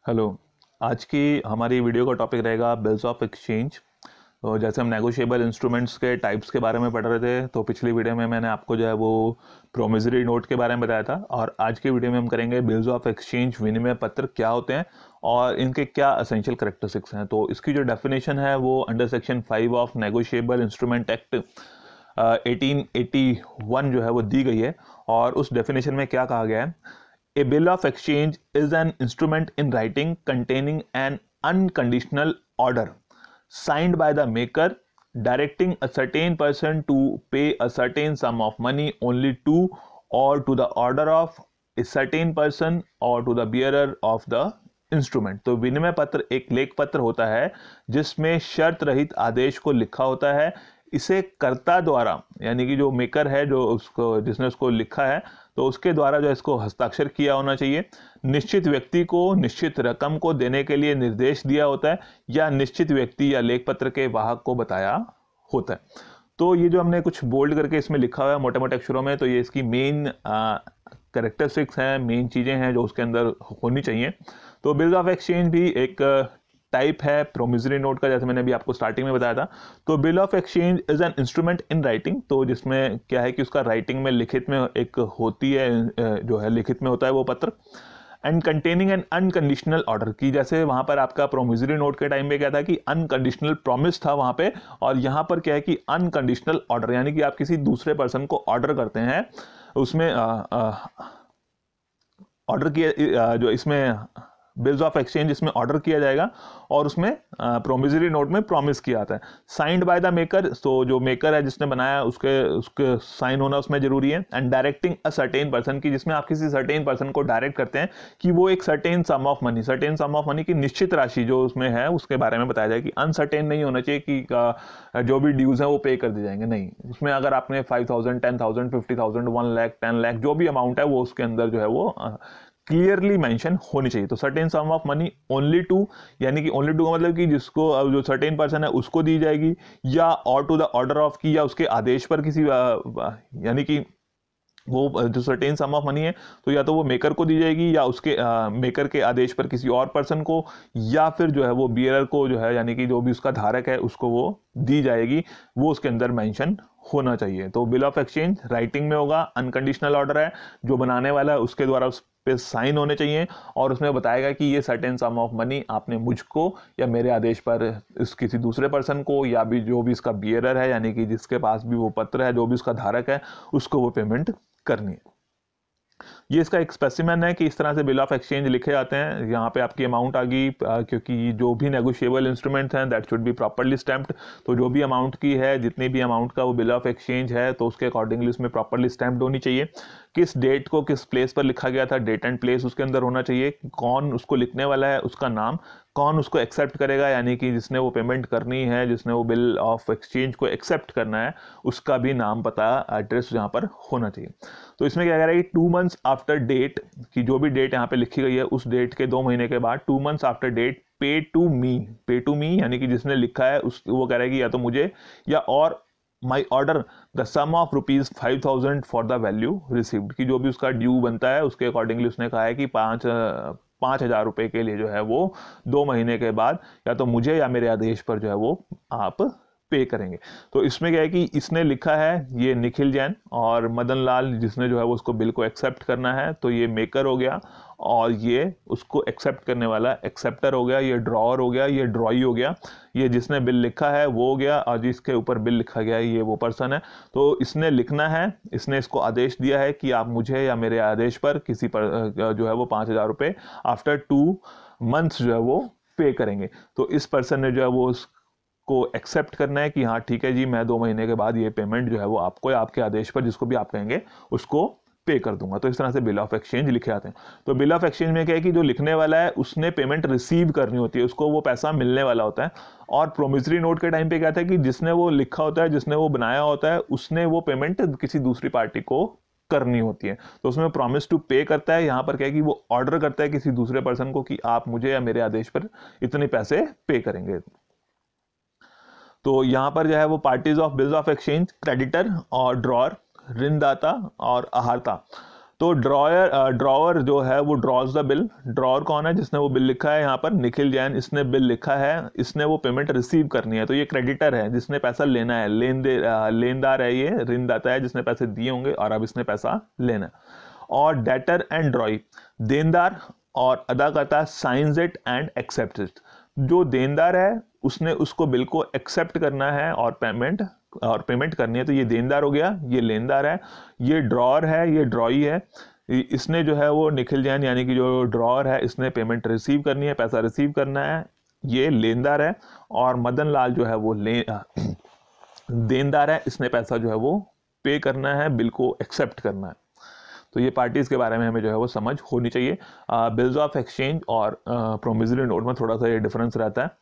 Hello. आज की हमारी वीडियो का टॉपिक रहेगा बिल्स ऑफ एक्सचेंज। तो जैसे हम नेगोशिएबल इंस्ट्रूमेंट्स के टाइप्स के बारे में पढ़ रहे थे, तो पिछली वीडियो में मैंने आपको जो है वो प्रोमिसरी नोट के बारे में बताया था, और आज की वीडियो में हम करेंगे बिल्स ऑफ एक्सचेंज, विनिमय पत्र क्या होते हैं और इनके क्या एसेंशियल कैरेक्टरिस्टिक्स हैं। तो इसकी जो डेफिनेशन है वो under section 5 of negotiable instrument act 1881 जो है वो दी गई है। और उस डेफिनेशन में क्या कहा गया है? A bill of exchange is an instrument in writing containing an unconditional order signed by the maker directing a certain person to pay a certain sum of money only to or to the order of a certain person or to the bearer of the instrument. तो विनिमय पत्र एक लेख पत्र होता है जिसमें शर्त रहित आदेश को लिखा होता है। इसे कर्ता द्वारा, यानी कि जो मेकर है, जो उसको जिसने उसको लिखा है, तो उसके द्वारा जो इसको हस्ताक्षर किया होना चाहिए। निश्चित व्यक्ति को निश्चित रकम को देने के लिए निर्देश दिया होता है, या निश्चित व्यक्ति या लेख पत्र के वाहक को बताया होता है। तो ये जो हमने कुछ बोल्ड करके इसमें लिखा हुआ है मोटे मोटे अक्षरों में, तो ये इसकी मेन कैरेक्टरिस्टिक्स हैं, मेन चीज़ें हैं जो उसके अंदर होनी चाहिए। तो बिल्स ऑफ एक्सचेंज भी एक टाइप है प्रोमिसरी नोट का, जैसे मैंने अभी आपको स्टार्टिंग में बताया था। तो bill of exchange is an instrument in writing, तो जिसमें क्या है कि उसका राइटिंग में, लिखित में एक होती है, जो है लिखित में होता है वो पत्र। And containing N unconditional order की, जैसे वहां पर आपका प्रोमिसरी नोट के टाइम पे क्या था कि अनकंडीशनल प्रॉमिस था वहां पे, और यहाँ पर क्या है कि अनकंडीशनल ऑर्डर, यानी कि आप किसी दूसरे पर्सन को ऑर्डर करते हैं, उसमें ऑर्डर किया, जो इसमें बिल्स ऑफ एक्सचेंज इसमें ऑर्डर किया जाएगा, और उसमें प्रोमिसरी नोट में प्रॉमिस किया आता है। साइंड बाय द मेकर, तो जो मेकर है जिसने बनाया उसके साइन होना उसमें जरूरी है। And directing a certain person की, जिसमें आप किसी सर्टेन पर्सन को डायरेक्ट करते हैं कि वो एक सर्टेन सम ऑफ मनी की निश्चित राशि जो उसमें है उसके बारे में बताया जाए, कि अनसर्टेन नहीं होना चाहिए कि जो भी ड्यूज है वो पे कर दी जाएंगे, नहीं। उसमें अगर आपने 5,000, 10,000, 50,000, 1 लाख, 10 लाख, जो भी अमाउंट है वो उसके अंदर जो है वो क्लियरली मेंशन होनी चाहिए। तो certain sum of money only to, यानी कि ओनली टू का मतलब कि जिसको जो सर्टेन पर्सन है उसको दी जाएगी, या और टू द ऑर्डर ऑफ की, या उसके आदेश पर किसी, यानी कि वो जो सर्टेन सम ऑफ मनी है तो या तो वो मेकर को दी जाएगी, या उसके मेकर के आदेश पर किसी और पर्सन को, या फिर जो है वो बियरर को, जो है यानी कि जो भी उसका धारक है उसको वो दी जाएगी। वो उसके अंदर मेंशन होना चाहिए। तो बिल ऑफ एक्सचेंज राइटिंग में होगा, अनकंडीशनल ऑर्डर है, जो बनाने वाला है उसके द्वारा उस पे साइन होने चाहिए, और उसमें बताएगा कि ये सर्टेन सम ऑफ मनी आपने मुझको या मेरे आदेश पर इस किसी दूसरे पर्सन को, या भी जो भी इसका बियरर है, यानी कि जिसके पास भी वो पत्र है, जो भी उसका धारक है, उसको वो पेमेंट करनी है। ये इसका एक स्पेसिमेन है कि इस तरह से बिल ऑफ एक्सचेंज लिखे जाते हैं। यहाँ पे आपकी अमाउंट आ गई, क्योंकि जो भी नेगोशिएबल इंस्ट्रूमेंट हैं that should be properly stamped. तो जो भी अमाउंट की है, जितनी भी अमाउंट का वो बिल ऑफ एक्सचेंज है, तो उसके अकॉर्डिंगली उसमें प्रॉपर्ली स्टैम्प्ड होनी चाहिए। किस डेट को किस प्लेस पर लिखा गया था, डेट एंड प्लेस उसके अंदर होना चाहिए। कौन उसको लिखने वाला है, उसका नाम, कौन उसको एक्सेप्ट करेगा, यानी कि जिसने वो पेमेंट करनी है, जिसने वो बिल ऑफ एक्सचेंज को एक्सेप्ट करना है, उसका भी नाम, पता, एड्रेस यहाँ पर होना चाहिए। तो इसमें क्या कह रहा है कि 2 months आफ्टर डेट, की जो भी डेट यहाँ पे लिखी गई है उस डेट के 2 महीने के बाद, 2 months आफ्टर डेट, पे टू मी, यानी कि जिसने लिखा है उस, वो कह रहा है कि या तो मुझे, या or my order the sum of ₹5,000 for the value received, की जो भी उसका ड्यू बनता है उसके अकॉर्डिंगली उसने कहा है कि 5,000 रुपए के लिए जो है वो 2 महीने के बाद या तो मुझे या मेरे आदेश पर जो है वो आप पे करेंगे। तो इसमें क्या है कि इसने लिखा है ये निखिल जैन, और मदन लाल जिसने जो है वो उसको बिल को एक्सेप्ट करना है, तो ये मेकर हो गया, और ये उसको एक्सेप्ट करने वाला एक्सेप्टर हो गया, ये ड्रॉअर हो गया, ये ड्रॉई हो गया, ये जिसने बिल लिखा है वो हो गया, और जिसके ऊपर बिल लिखा गया है ये वो पर्सन है। तो इसने लिखना है, इसने इसको आदेश दिया है कि आप मुझे या मेरे आदेश पर किसी पर जो है वो 5,000 रुपये आफ्टर 2 months जो है वो पे करेंगे। तो इस पर्सन ने जो है वो को एक्सेप्ट करना है कि हाँ ठीक है जी, मैं 2 महीने के बाद ये पेमेंट जो है वो आपको या आपके आदेश पर, जिसको भी आप कहेंगे, उसको पे कर दूंगा। तो इस तरह से बिल ऑफ एक्सचेंज लिखे जाते हैं। तो बिल ऑफ एक्सचेंज में क्या है कि जो लिखने वाला है उसने पेमेंट रिसीव करनी होती है, उसको वो पैसा मिलने वाला होता है। और प्रोमिसरी नोट के टाइम पे क्या था कि जिसने वो लिखा होता है, जिसने वो बनाया होता है, उसने वो पेमेंट किसी दूसरी पार्टी को करनी होती है। तो उसमें प्रॉमिस टू पे करता है। यहाँ पर क्या है कि वो ऑर्डर करता है किसी दूसरे पर्सन को कि आप मुझे या मेरे आदेश पर इतने पैसे पे करेंगे। तो यहाँ पर जो है वो parties of bills of exchange, creditor और ड्रॉअर, ऋणदाता और आहारता। तो ड्रॉअर जो है वो ड्रॉज द बिल। ड्रॉअर कौन है? जिसने वो बिल लिखा है, यहाँ पर निखिल जैन, इसने बिल लिखा है, इसने वो पेमेंट रिसीव करनी है, तो ये क्रेडिटर है जिसने पैसा लेना है, लेनदार है, ये ऋणदाता है जिसने पैसे दिए होंगे और अब इसने पैसा लेना है। और डेटर एंड ड्रॉई, देनदार और अदाकर्ता signs it and accept it. जो देनदार है उसने उसको बिल को एक्सेप्ट करना है और पेमेंट करनी है, तो ये देनदार हो गया, ये लेनदार है, ये ड्रॉअर है, ये ड्रॉई है, इसने जो है वो निखिल जैन यानी कि जो ड्रॉअर है इसने पेमेंट रिसीव करनी है, पैसा रिसीव करना है, ये लेनदार है, और मदन लाल जो है वो देनदार है, इसने पैसा जो है वो पे करना है, बिल को एक्सेप्ट करना है। तो ये पार्टीज के बारे में हमें जो है वो समझ होनी चाहिए। बिल्स ऑफ एक्सचेंज और प्रोमिसरी नोट में थोड़ा सा ये डिफरेंस रहता है।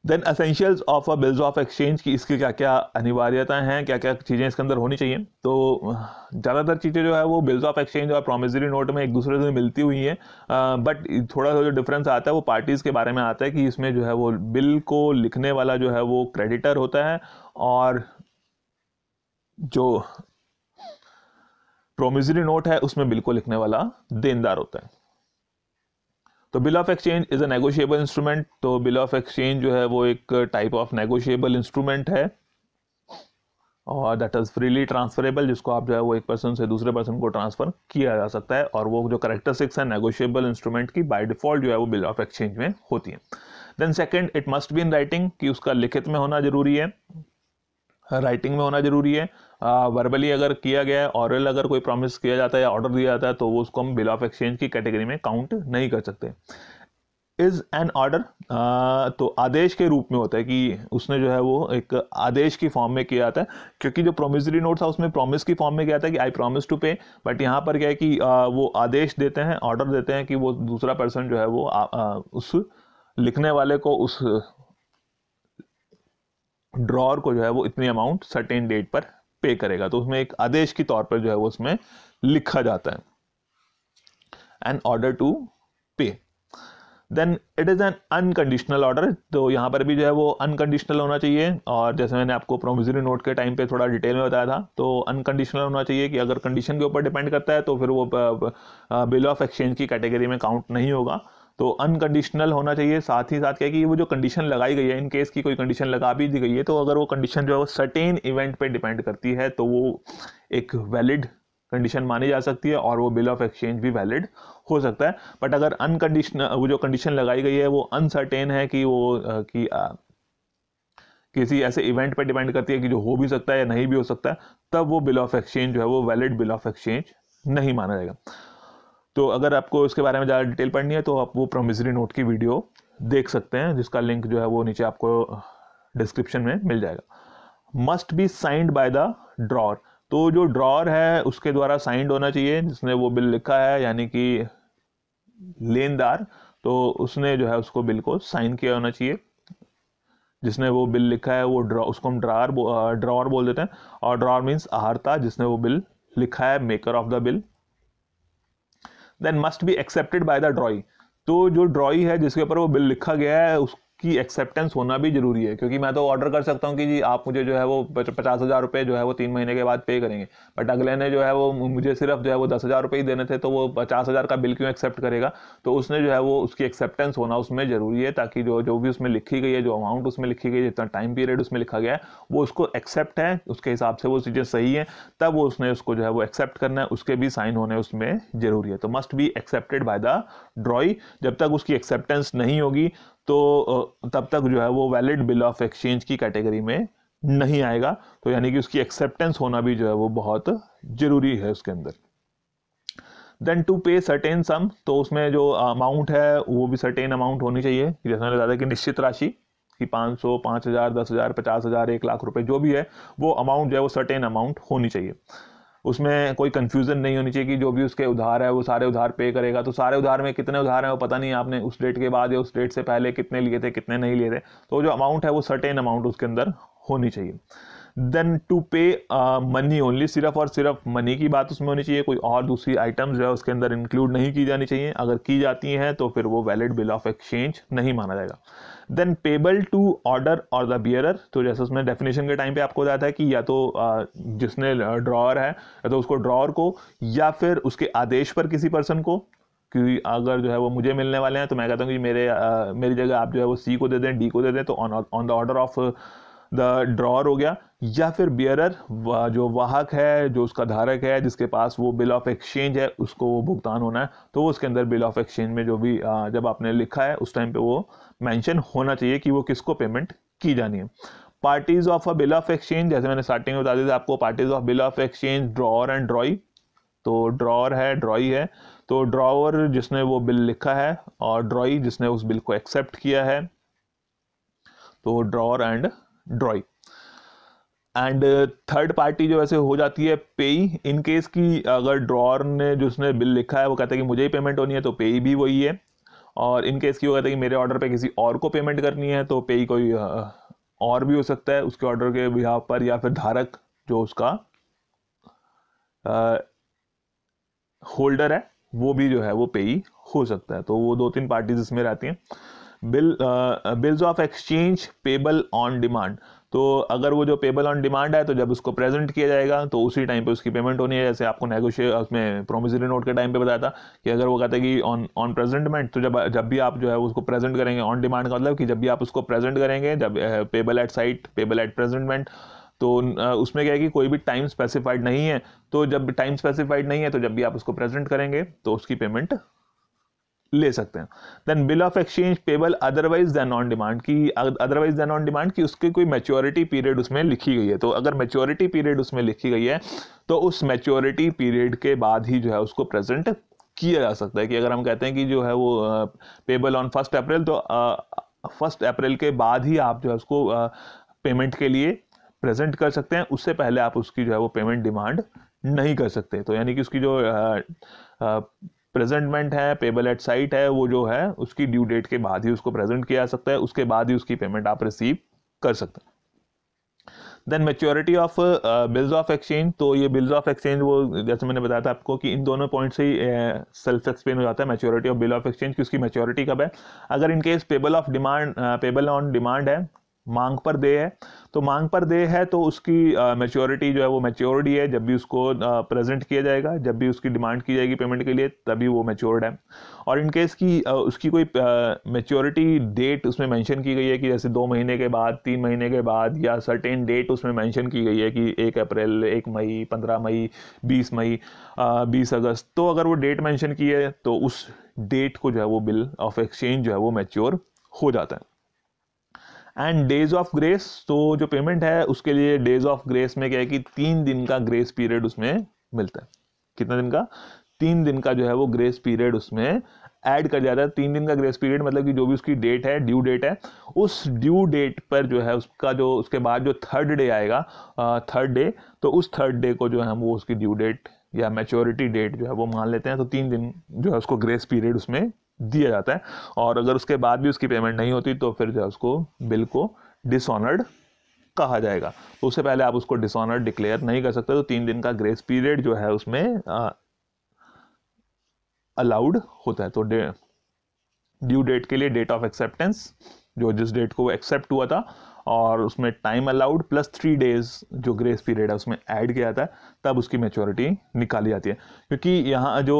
Then essentials of a bills of exchange की इसकी क्या क्या अनिवार्यताएं हैं, क्या क्या चीज़ें इसके अंदर होनी चाहिए। तो ज़्यादातर चीज़ें जो है वो बिल्स ऑफ एक्सचेंज और प्रोमिसरी नोट में एक दूसरे से मिलती हुई हैं, बट थोड़ा सा जो डिफरेंस आता है वो पार्टीज़ के बारे में आता है कि इसमें जो है वो बिल को लिखने वाला जो है वो क्रेडिटर होता है और जो प्रोमिसरी नोट है उसमें बिल को लिखने वाला देनदार होता है। तो bill of exchange is a negotiable instrument. तो बिल ऑफ एक्सचेंज जो है वो एक टाइप ऑफ नेगोशिएबल इंस्ट्रूमेंट है और दैट इज फ्रीली ट्रांसफरेबल, जिसको आप जो है वो एक पर्सन से दूसरे पर्सन को ट्रांसफर किया जा सकता है, और वो जो कैरेक्टरिस्टिक्स है नेगोशिएबल इंस्ट्रूमेंट की बाय डिफॉल्ट जो है वो बिल ऑफ एक्सचेंज में होती है। Then second, it must be in writing, कि उसका लिखित में होना जरूरी है, राइटिंग में होना जरूरी है। वर्बली अगर किया गया है, ऑरल अगर कोई प्रॉमिस किया जाता है या ऑर्डर दिया जाता है तो वो उसको हम बिल ऑफ एक्सचेंज की कैटेगरी में काउंट नहीं कर सकते। इज एन ऑर्डर, तो आदेश के रूप में होता है कि उसने जो है वो एक आदेश की फॉर्म में किया जाता है, क्योंकि जो प्रोमिसरी नोट था उसमें प्रॉमिस की फॉर्म में किया था कि आई प्रॉमिस टू पे, बट यहाँ पर क्या है कि वो आदेश देते हैं, ऑर्डर देते हैं कि वो दूसरा पर्सन जो है वो उस लिखने वाले को, उस ड्रॉअर को जो है वो इतनी अमाउंट सर्टेन डेट पर पे करेगा, तो उसमें एक आदेश के तौर पर जो है वो उसमें लिखा जाता है, an order to pay. Then it is an unconditional order, तो यहाँ पर भी जो है वो अनकंडीशनल होना चाहिए, और जैसे मैंने आपको प्रोमिसरी नोट के टाइम पे थोड़ा डिटेल में बताया था, तो अनकंडीशनल होना चाहिए कि अगर कंडीशन के ऊपर डिपेंड करता है तो फिर वो बिल ऑफ एक्सचेंज की कैटेगरी में काउंट नहीं होगा। तो अनकंडीशनल होना चाहिए। साथ ही साथ क्या है कि वो जो कंडीशन लगाई गई है, इन केस की कोई कंडीशन लगा भी दी गई है, तो अगर वो कंडीशन जो है वो सर्टेन इवेंट पे डिपेंड करती है तो वो एक वैलिड कंडीशन मानी जा सकती है और वो बिल ऑफ एक्सचेंज भी वैलिड हो सकता है। बट अगर अनकंडीशनल वो जो कंडीशन लगाई गई है वो अनसर्टेन है कि वो किसी ऐसे इवेंट पे डिपेंड करती है कि जो हो भी सकता है या नहीं भी हो सकता है, तब वो बिल ऑफ एक्सचेंज जो है वो वैलिड बिल ऑफ एक्सचेंज नहीं माना जाएगा। तो अगर आपको इसके बारे में ज़्यादा डिटेल पढ़नी है तो आप वो प्रोमिसरी नोट की वीडियो देख सकते हैं, जिसका लिंक जो है वो नीचे आपको डिस्क्रिप्शन में मिल जाएगा। Must be signed by the drawer, तो जो ड्रॉअर है उसके द्वारा साइंड होना चाहिए, जिसने वो बिल लिखा है यानी कि लेनदार, तो उसने जो है उसको बिल को साइन किया होना चाहिए। जिसने वो बिल लिखा है वो उसको हम ड्रॉअर बोल देते हैं, और ड्रॉअर मीन्स आहर्ता, जिसने वो बिल लिखा है, maker of the bill. Then must be accepted by the drawee, तो जो ड्रॉई है जिसके ऊपर वो बिल लिखा गया है उसकी एक्सेप्टेंस होना भी जरूरी है, क्योंकि मैं तो ऑर्डर कर सकता हूँ कि जी आप मुझे जो है वो 50,000 रुपये जो है वो 3 महीने के बाद पे करेंगे, बट अगले ने जो है वो मुझे सिर्फ जो है वो 10,000 रुपये ही देने थे, तो वो 50,000 का बिल क्यों एक्सेप्ट करेगा। तो उसने जो है वो उसकी एक्सेप्टेंस होना उसमें जरूरी है, ताकि जो भी उसमें लिखी गई है, जो अमाउंट उसमें लिखी गई है, जितना टाइम पीरियड उसमें लिखा गया है, वो उसको एक्सेप्ट है, उसके हिसाब से वो चीज़ें सही है, तब वो उसने उसको जो है वो एक्सेप्ट करना है, उसके भी साइन होने उसमें जरूरी है। तो must be accepted by the ड्रॉई, जब तक उसकी एक्सेप्टेंस नहीं होगी तो तब तक जो है वो वैलिड बिल ऑफ एक्सचेंज की कैटेगरी में नहीं आएगा। तो यानी कि उसकी एक्सेप्टेंस होना भी जो है वो बहुत जरूरी है उसके अंदर। देन टू पे सर्टेन सम, तो उसमें जो अमाउंट है वो भी सर्टेन अमाउंट होनी चाहिए, जैसे मैंने बताया कि निश्चित राशि कि 500, 5,000, 10,000, 50,000, 1 लाख रुपए जो भी है वो अमाउंट जो है वो सर्टेन अमाउंट होनी चाहिए। उसमें कोई कंफ्यूजन नहीं होनी चाहिए कि जो भी उसके उधार है वो सारे उधार पे करेगा, तो सारे उधार में कितने उधार हैं वो पता नहीं, आपने उस डेट के बाद या उस डेट से पहले कितने लिए थे, कितने नहीं लिए थे, तो जो अमाउंट है वो सर्टेन अमाउंट उसके अंदर होनी चाहिए। देन टू पे मनी ओनली, सिर्फ और सिर्फ मनी की बात उसमें होनी चाहिए, कोई और दूसरी आइटम्स जो है उसके अंदर इंक्लूड नहीं की जानी चाहिए, अगर की जाती हैं तो फिर वो वैलिड बिल ऑफ एक्सचेंज नहीं माना जाएगा। देन पेबल टू ऑर्डर और द बियरर, तो जैसे उसमें डेफिनेशन के टाइम पे आपको बताया था कि या तो जिसने ड्रॉअर है या तो उसको ड्रॉअर को, या फिर उसके आदेश पर किसी पर्सन को, कि अगर जो है वो मुझे मिलने वाले हैं तो मैं कहता हूँ कि मेरी जगह आप जो है वो सी को दे दें, डी को दे दें, तो on the order of the drawer हो गया। या फिर बियरर, जो वाहक है, जो उसका धारक है, जिसके पास वो बिल ऑफ एक्सचेंज है, उसको वो भुगतान होना है, तो वो उसके अंदर बिल ऑफ एक्सचेंज में जो भी जब आपने लिखा है उस टाइम पे वो मेंशन होना चाहिए कि वो किसको पेमेंट की जानी है। Parties of a bill of exchange, जैसे मैंने स्टार्टिंग में बता दिया था आपको, parties of bill of exchange drawer and ड्रॉई। तो ड्रॉअर है, ड्रॉई है, तो ड्रॉअर जिसने वो बिल लिखा है और ड्रॉई जिसने उस बिल को एक्सेप्ट किया है, तो drawer and ड्रॉई। And third party जो वैसे हो जाती है पेई, इन केस की अगर ड्रॉअर ने जिसने बिल लिखा है वो कहता है कि मुझे ही पेमेंट होनी है, तो पेई भी वही है। और इन केस की वो कहता है कि मेरे ऑर्डर पे किसी और को पेमेंट करनी है, तो पेई कोई और भी हो सकता है उसके ऑर्डर के बिहाफ पर, या फिर धारक जो उसका होल्डर है वो भी जो है वो पेई हो सकता है। तो वो 2-3 पार्टीज इसमें रहती हैं। Bills of exchange payable on demand, तो अगर वो जो पेबल ऑन डिमांड है तो जब उसको प्रेजेंट किया जाएगा तो उसी टाइम पे उसकी पेमेंट होनी है। जैसे आपको नेगोशिएट उसमें प्रोमिसरी नोट के टाइम पे बताया था कि अगर वो कहता है कि ऑन प्रेजेंटमेंट, तो जब भी आप जो है उसको प्रेजेंट करेंगे, ऑन डिमांड का मतलब कि जब भी आप उसको प्रेजेंट करेंगे, जब payable eight site, payable eight presentment, तो उसमें क्या है कि कोई भी टाइम स्पेसिफाइड नहीं है, तो जब टाइम स्पेसिफाइड नहीं है तो जब भी आप उसको प्रेजेंट करेंगे तो उसकी पेमेंट ले सकते हैं। Then bill of exchange payable otherwise than on demand, की अदरवाइज देन ऑन डिमांड की उसकी कोई मैच्योरिटी पीरियड उसमें लिखी गई है, तो अगर मैच्योरिटी पीरियड उसमें लिखी गई है तो उस मैच्योरिटी पीरियड के बाद ही जो है उसको प्रेजेंट किया जा सकता है। कि अगर हम कहते हैं कि जो है वो पेबल ऑन 1 अप्रैल, तो 1 अप्रैल के बाद ही आप जो है उसको पेमेंट के लिए प्रेजेंट कर सकते हैं, उससे पहले आप उसकी जो है वो पेमेंट डिमांड नहीं कर सकते। तो यानी कि उसकी जो प्रेजेंटमेंट है, पेबल एट साइट है, वो जो है उसकी ड्यू डेट के बाद ही उसको प्रेजेंट किया जा सकता है, उसके बाद ही उसकी पेमेंट आप रिसीव कर सकते हैं। Then maturity of bills of exchange, तो ये बिल्स ऑफ एक्सचेंज वो जैसे मैंने बताया था आपको कि इन दोनों पॉइंट से ही सेल्फ एक्सप्लेन हो जाता है maturity of bill of exchange की उसकी मैच्योरिटी कब है। अगर in case payable on demand है, मांग पर दे है, तो मांग पर दे है तो उसकी मैच्योरिटी जो है वो मैच्योर्ड ही है जब भी उसको प्रेजेंट किया जाएगा, जब भी उसकी डिमांड की जाएगी पेमेंट के लिए तभी वो मैच्योर्ड है। और इन केस की उसकी कोई मैच्योरिटी डेट उसमें मेंशन की गई है कि जैसे 2 महीने के बाद, 3 महीने के बाद, या सर्टेन डेट उसमें मेंशन की गई है कि 1 अप्रैल, 1 मई, 15 मई, 20 मई, 20 अगस्त, तो अगर वो डेट मेंशन की है तो उस डेट को जो है वो बिल ऑफ एक्सचेंज जो है वो मैच्योर हो जाता है। एंड डेज ऑफ ग्रेस, तो जो पेमेंट है उसके लिए डेज ऑफ ग्रेस में क्या है कि 3 दिन का ग्रेस पीरियड उसमें मिलता है। कितना दिन का? 3 दिन का जो है वो ग्रेस पीरियड उसमें ऐड कर जाता है। 3 दिन का ग्रेस पीरियड मतलब कि जो भी उसकी डेट है, ड्यू डेट है, उस ड्यू डेट पर जो है उसका जो उसके बाद जो थर्ड डे आएगा, थर्ड डे, तो उस थर्ड डे को जो है हम वो उसकी ड्यू डेट या मैच्योरिटी डेट जो है वो मान लेते हैं। तो 3 दिन जो है उसको ग्रेस पीरियड उसमें दिया जाता है, और अगर उसके बाद भी उसकी पेमेंट नहीं होती तो फिर जो है उसको बिल को डिसऑनर्ड कहा जाएगा। तो उससे पहले आप उसको डिसऑनर्ड डिक्लेयर नहीं कर सकते। तो 3 दिन का ग्रेस पीरियड जो है उसमें अलाउड होता है। तो ड्यू डेट के लिए डेट ऑफ एक्सेप्टेंस, जो जिस डेट को वो एक्सेप्ट हुआ था, और उसमें टाइम अलाउड प्लस 3 डेज जो ग्रेस पीरियड है उसमें ऐड किया जाता है, तब उसकी मैच्योरिटी निकाली जाती है। क्योंकि यहाँ जो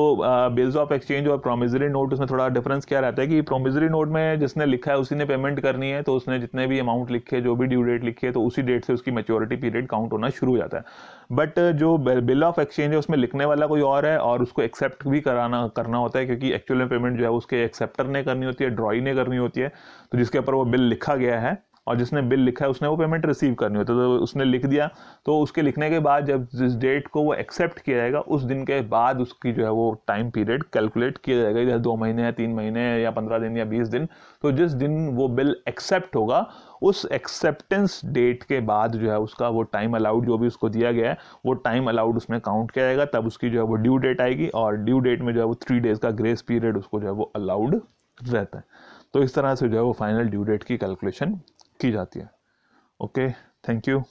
बिल्स ऑफ एक्सचेंज और प्रोमिसरी नोट, उसमें थोड़ा डिफरेंस क्या रहता है कि प्रोमिसरी नोट में जिसने लिखा है उसी ने पेमेंट करनी है, तो उसने जितने भी अमाउंट लिखे, जो भी ड्यू डेट लिखी है, तो उसी डेट से उसकी मैच्योरिटी पीरियड काउंट होना शुरू हो जाता है। बट जो बिल ऑफ एक्सचेंज है उसमें लिखने वाला कोई और है, और उसको एक्सेप्ट भी करना होता है, क्योंकि एक्चुअल में पेमेंट जो है उसके एक्सेप्टर ने करनी होती है, ड्रॉई ने करनी होती है। तो जिसके ऊपर वो बिल लिखा गया है और जिसने बिल लिखा है उसने वो पेमेंट रिसीव करनी होती है। तो उसने लिख दिया, तो उसके लिखने के बाद जब जिस डेट को वो एक्सेप्ट किया जाएगा उस दिन के बाद उसकी जो है वो टाइम पीरियड कैलकुलेट किया जाएगा, जैसे 2 महीने या 3 महीने या 15 दिन या 20 दिन। तो जिस दिन वो बिल एक्सेप्ट होगा उस एक्सेप्टेंस डेट के बाद जो है उसका वो टाइम अलाउड जो भी उसको दिया गया है वो टाइम अलाउड उसमें काउंट किया जाएगा, तब उसकी जो है वो ड्यू डेट आएगी, और ड्यू डेट में जो है वो 3 डेज का ग्रेस पीरियड उसको जो है वो अलाउड रहता है। तो इस तरह से जो है वो फाइनल ड्यू डेट की कैलकुलेशन की जाती है। Okay, thank you.